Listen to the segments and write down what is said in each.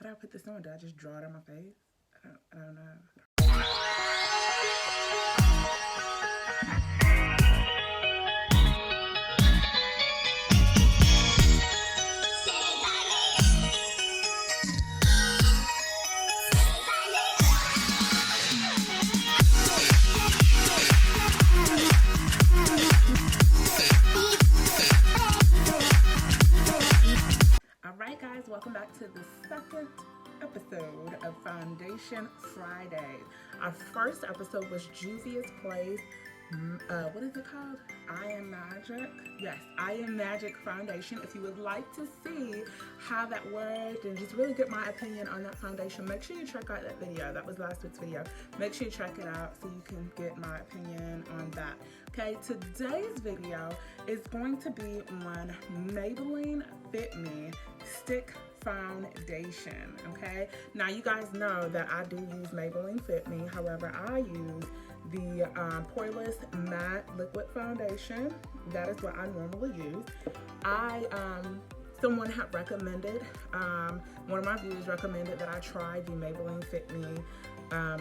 How did I put this on? Did I just draw it on my face? I don't know. Alright guys, welcome back to the second episode of Foundation Friday. Our first episode was Juvia's Place. What is it called? I Am Magic. Yes, I Am Magic Foundation. If you would like to see how that worked and just really get my opinion on that foundation, make sure you check out that video. That was last week's video. Make sure you check it out so you can get my opinion on that. Okay, today's video is going to be on Maybeline FitMe Stick Foundation. Okay, now you guys know that I do use Maybeline FitMe. However, I use the Poreless Matte Liquid Foundation. That is what I normally use. Someone had recommended, one of my viewers recommended that I try the Maybeline FitMe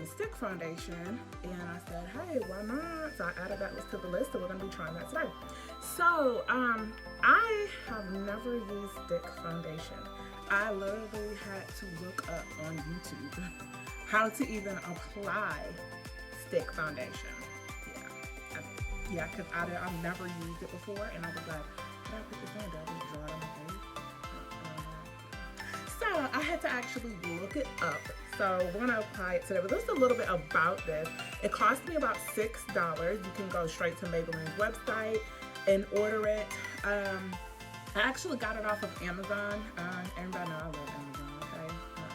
Stick Foundation, and I said, hey, why not? So I added that to the list, so we're gonna be trying that today. So I have never used stick foundation. I literally had to look up on YouTube how to even apply stick foundation. Yeah, because I've never used it before, and I was like, how did I put this on? Did I just draw it on my face? So I had to actually look it up. So we're gonna apply it today, but just a little bit about this. It cost me about $6. You can go straight to Maybelline's website and order it. I actually got it off of Amazon. Everybody know I love Amazon, okay?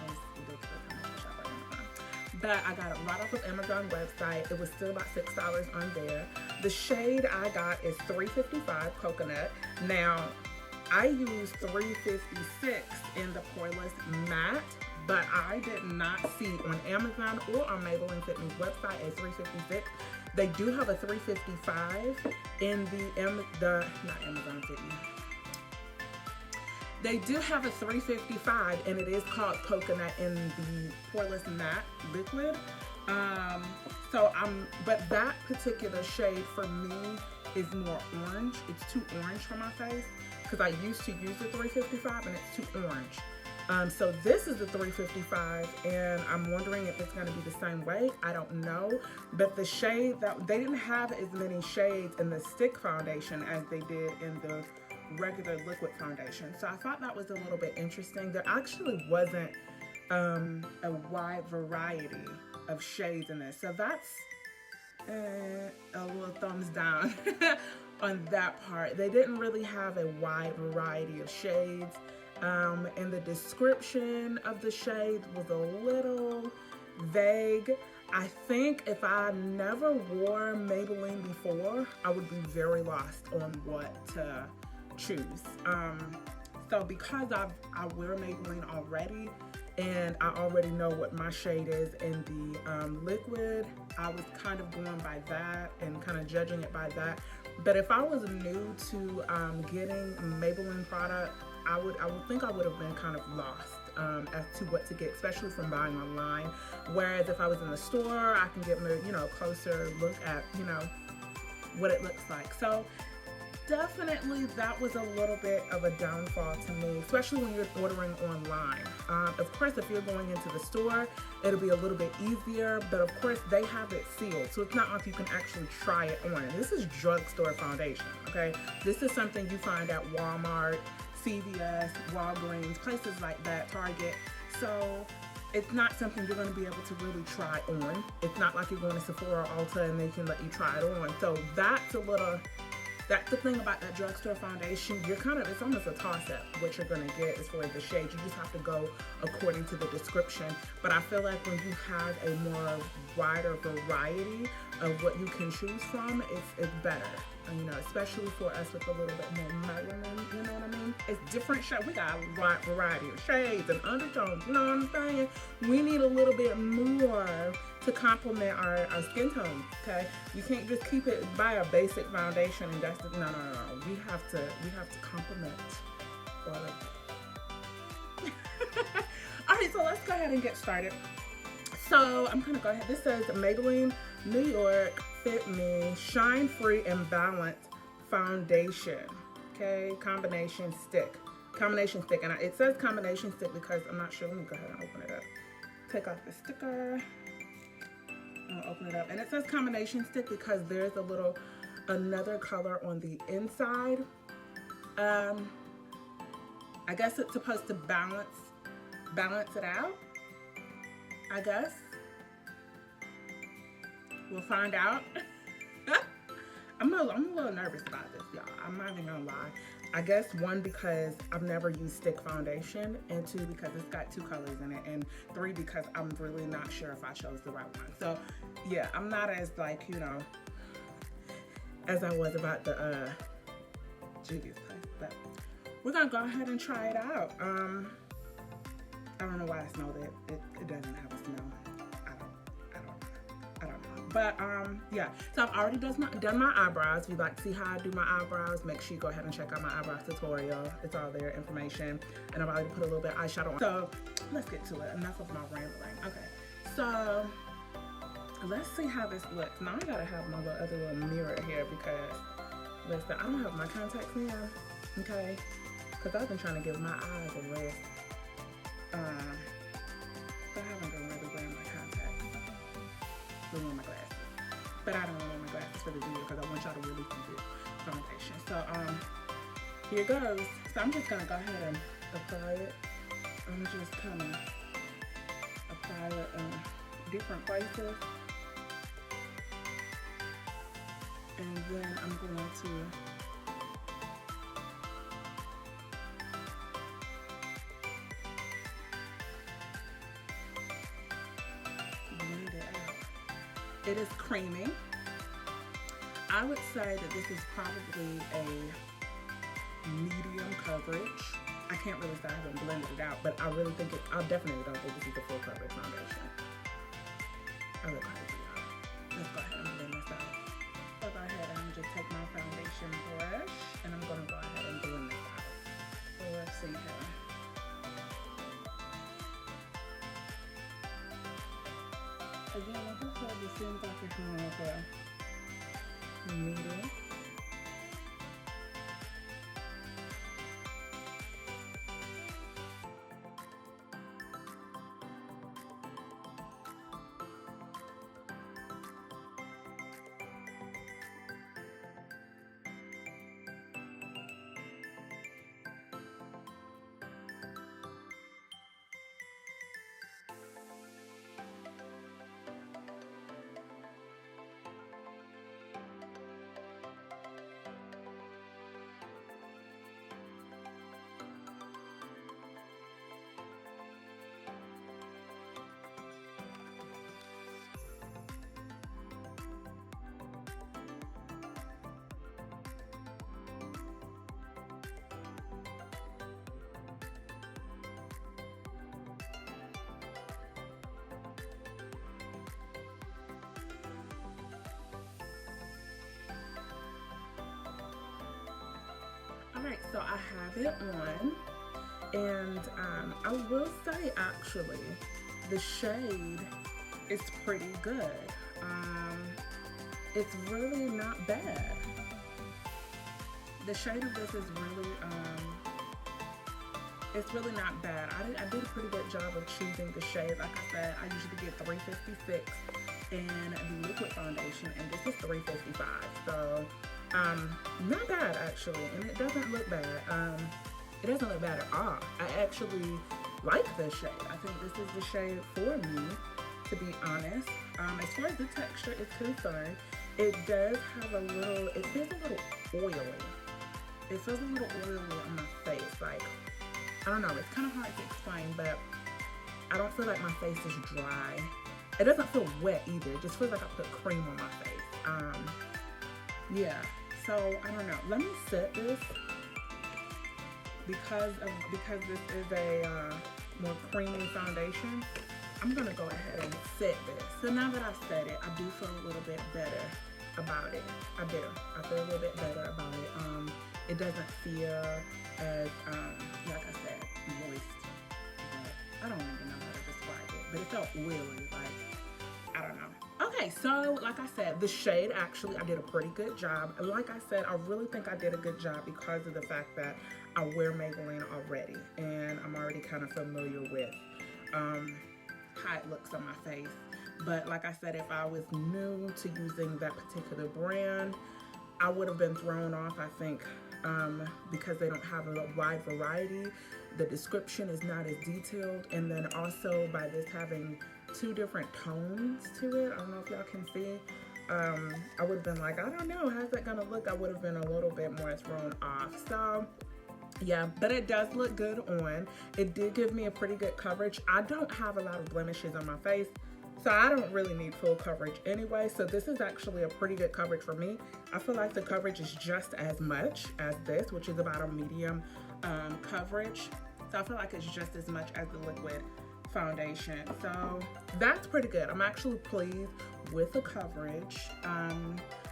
It's ridiculous how much I shop on Amazon. But I got it right off of Amazon website. It was still about $6 on there. The shade I got is 355 Coconut. Now, I use 356 in the Poreless Matte, but I did not see on Amazon or on Maybeline FitMe's website a 356. They do have a 355 in not Amazon FitMe. They do have a 355, and it is called Coconut in the Poreless Matte Liquid. But that particular shade for me is more orange. It's too orange for my face because I used to use the 355 and it's too orange. So this is the 355, and I'm wondering if it's going to be the same way. I don't know, but the shade that they didn't have as many shades in the stick foundation as they did in the regular liquid foundation. So I thought that was a little bit interesting. There actually wasn't a wide variety of shades in this, so that's a little thumbs down on that part. They didn't really have a wide variety of shades, and the description of the shades was a little vague. I think if I never wore Maybelline before, I would be very lost on what to choose. So because I wear Maybelline already, and I already know what my shade is in the liquid, I was kind of going by that and kind of judging it by that. But if I was new to getting Maybelline product, I would think I would have been kind of lost as to what to get, especially from buying online. Whereas if I was in the store, I can get a closer look at what it looks like. So definitely that was a little bit of a downfall to me, especially when you're ordering online. Of course, if you're going into the store, it'll be a little bit easier, but of course they have it sealed, so it's not like you can actually try it on. This is drugstore foundation, okay? This is something you find at Walmart, CVS, Walgreens, places like that, Target. So it's not something you're going to be able to really try on. It's not like you're going to Sephora or Ulta and they can let you try it on. So that's the thing about that drugstore foundation. It's almost a toss-up what you're gonna get as far as the shades. You just have to go according to the description. But I feel like when you have a more wider variety of what you can choose from, it's better. Especially for us with a little bit more melanin, you know what I mean? It's different shades. We got a wide variety of shades and undertones, you know what I'm saying? We need a little bit more to complement our skin tone, okay? You can't just keep it by a basic foundation and that's no. We have to complement all of it. Alright, so so let's go ahead and get started. So I'm gonna go ahead. This says Maybelline New York Fit Me Shine Free and Balanced Foundation. Okay, combination stick. Combination stick, and it says combination stick because I'm not sure. Let me go ahead and open it up. Take off the sticker. I'm gonna open it up, and it says combination stick because there's another color on the inside. I guess it's supposed to balance it out. I guess. We'll find out. I'm a little nervous about this, y'all. I'm not even gonna lie. I guess one, because I've never used stick foundation, and two, because it's got two colors in it, and three, because I'm really not sure if I chose the right one. So yeah, I'm not as like, you know, as I was about the Juvia's place, but we're gonna go ahead and try it out. I don't know why I smelled it. It doesn't have a smell. I don't know. But yeah, so I've already done my eyebrows. If you'd like to see how I do my eyebrows, make sure you go ahead and check out my eyebrow tutorial. It's all there, information. And I've already put a little bit of eyeshadow on. So let's get to it. Enough of my rambling. Okay, so let's see how this looks. Now I gotta have my other little mirror here because, listen, I don't have my contacts in, okay? Because I've been trying to give my eyes a rest. I haven't been really wearing my contacts. I'm wearing my glasses. But I don't want to wear my glasses for the video because I want y'all to really see this foundation. So here goes. So I'm just gonna go ahead and apply it. I'm just kind of apply it in different places. And then I'm going to blend it out. It is creamy. I would say that this is probably a medium coverage. I can't really say I haven't blended it out, but I really think I definitely don't think this is the full coverage foundation. I look crazy, y'all. Let's go ahead and blend this out. I'll go ahead and just take my foundation brush, and I'm gonna go ahead and blend this out. So let's see here. Again, like I said, this seems like it's more of a medium. Alright, so I have it on, and I will say actually the shade is pretty good. It's really not bad. The shade of this is really it's really not bad. I did a pretty good job of choosing the shade. Like I said, I usually get 356 in the liquid foundation, and this is 355. So not bad actually, and it doesn't look bad. It doesn't look bad at all. I actually like this shade. I think this is the shade for me, to be honest. As far as the texture is concerned, it does have a little, it feels a little oily. It feels a little oily on my face. Like, I don't know, it's kind of hard to explain, but I don't feel like my face is dry. It doesn't feel wet either. It just feels like I put cream on my face. Yeah, so I don't know. Let me set this because this is a more creamy foundation. I'm gonna go ahead and set this. So now that I've set it, I do feel a little bit better about it. I do. I feel a little bit better about it. It doesn't feel as, like I said, moist. But I don't even know how to but it felt oily, like, I don't know. Okay, so like I said, the shade, actually, I did a pretty good job. Like I said, I really think I did a good job because of the fact that I wear Maybelline already, and I'm already kind of familiar with how it looks on my face. But like I said, if I was new to using that particular brand, I would have been thrown off, I think, because they don't have a wide variety. The description is not as detailed, and then also by this having two different tones to it, I don't know if y'all can see, I would have been like, I don't know, how's that gonna look? I would have been a little bit more thrown off. So yeah, but it does look good on. It did give me a pretty good coverage. I don't have a lot of blemishes on my face, so I don't really need full coverage anyway. So this is actually a pretty good coverage for me. I feel like the coverage is just as much as this, which is about a medium coverage. So I feel like it's just as much as the liquid foundation. So that's pretty good. I'm actually pleased with the coverage.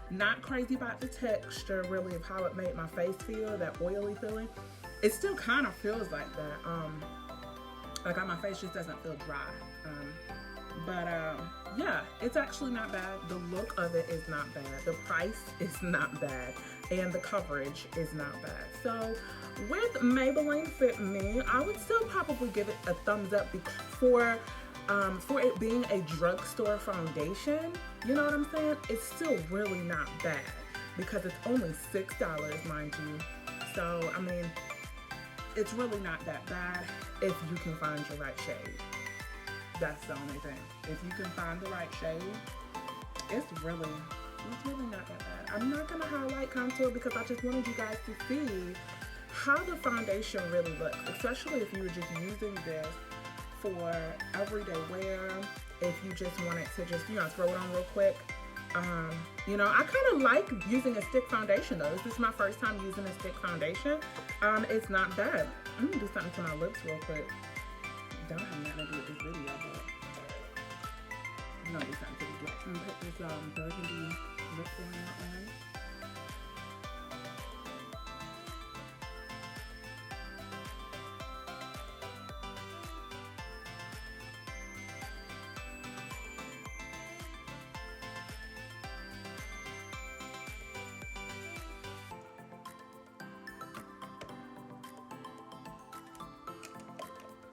Not crazy about the texture, really, of how it made my face feel, that oily feeling. It still kind of feels like that. Like my face just doesn't feel dry. Yeah, it's actually not bad. The look of it is not bad. The price is not bad. And the coverage is not bad. So with Maybelline FitMe, I would still probably give it a thumbs up for it being a drugstore foundation. You know what I'm saying? It's still really not bad because it's only $6, mind you. So, I mean, it's really not that bad if you can find your right shade. That's the only thing. If you can find the right shade, it's really not that bad. I'm not gonna highlight contour because I just wanted you guys to see how the foundation really looks, especially if you were just using this for everyday wear. If you just wanted to just, you know, throw it on real quick. You know, I kind of like using a stick foundation though. This is my first time using a stick foundation. It's not bad. I'm gonna do something to my lips real quick. Don't have nothing to do with this video, but I'm gonna do something to the lips. I'm gonna put this burgundy lip liner on.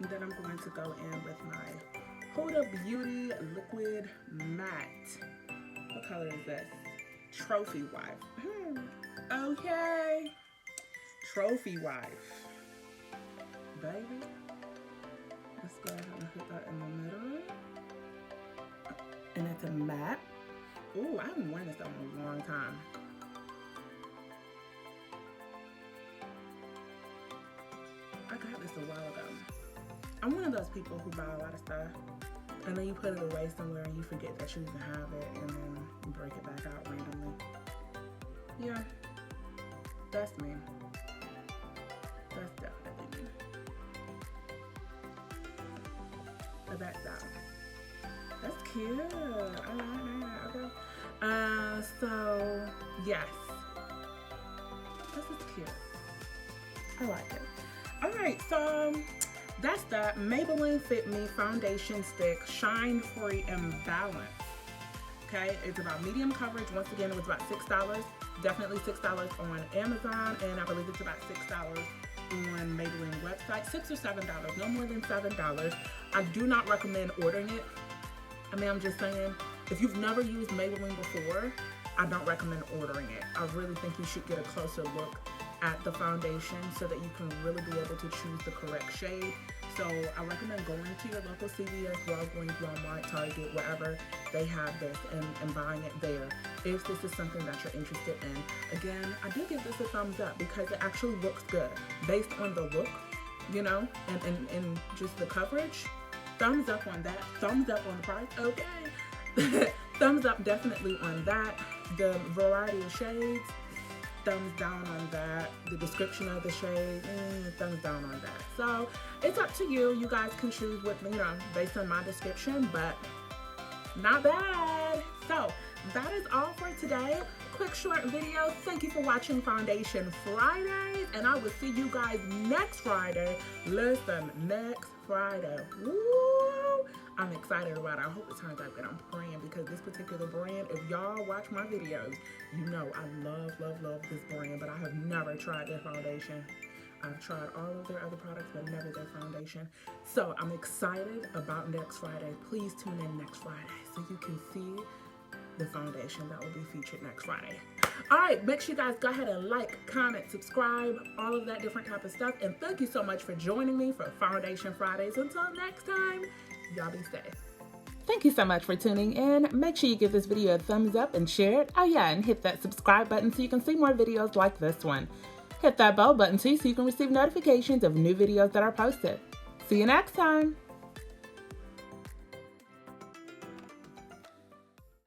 And then I'm going to go in with my Huda Beauty Liquid Matte. What color is this? Trophy Wife. Okay. Trophy Wife. Baby. Let's go ahead and put that in the middle. And it's a matte. Ooh, I haven't worn this in a long time. I got this a while ago. I'm one of those people who buy a lot of stuff and then you put it away somewhere and you forget that you even have it and then you break it back out randomly. Yeah, that's me. That's definitely me. The back down. That's cute. I like that. Okay. So yes, this is cute. I like it. All right, so that's that Maybelline FitMe Foundation Stick Shine Free and Balance. Okay, it's about medium coverage. Once again, it was about $6. Definitely $6 on Amazon, and I believe it's about $6 on Maybelline website. $6 or $7, no more than $7. I do not recommend ordering it. I mean, I'm just saying, if you've never used Maybelline before, I don't recommend ordering it. I really think you should get a closer look at the foundation so that you can really be able to choose the correct shade. So I recommend going to your local CVS, Walgreens, Walmart, Target, wherever they have this, and buying it there if this is something that you're interested in. Again, I do give this a thumbs up because it actually looks good based on the look, you know, and just the coverage. Thumbs up on that. Thumbs up on the price. Okay. Thumbs up definitely on that. The variety of shades. Thumbs down on that. The description of the shade, thumbs down on that. So it's up to you. You guys can choose with, you know, based on my description, but not bad. So that is all for today. Quick short video. Thank you for watching Foundation Fridays, and I will see you guys next Friday. Listen, next Friday. Woo! I'm excited about it. I hope it turns out that I'm praying, because this particular brand, if y'all watch my videos, you know I love this brand, but I have never tried their foundation. I've tried all of their other products, but never their foundation. So I'm excited about next Friday. Please tune in next Friday so you can see the foundation that will be featured next Friday. All right, make sure you guys go ahead and like, comment, subscribe, all of that different type of stuff. And thank you so much for joining me for Foundation Fridays. Until next time, y'all be safe. Thank you so much for tuning in. Make sure you give this video a thumbs up and share it. Oh yeah, and hit that subscribe button so you can see more videos like this one. Hit that bell button too so you can receive notifications of new videos that are posted. See you next time.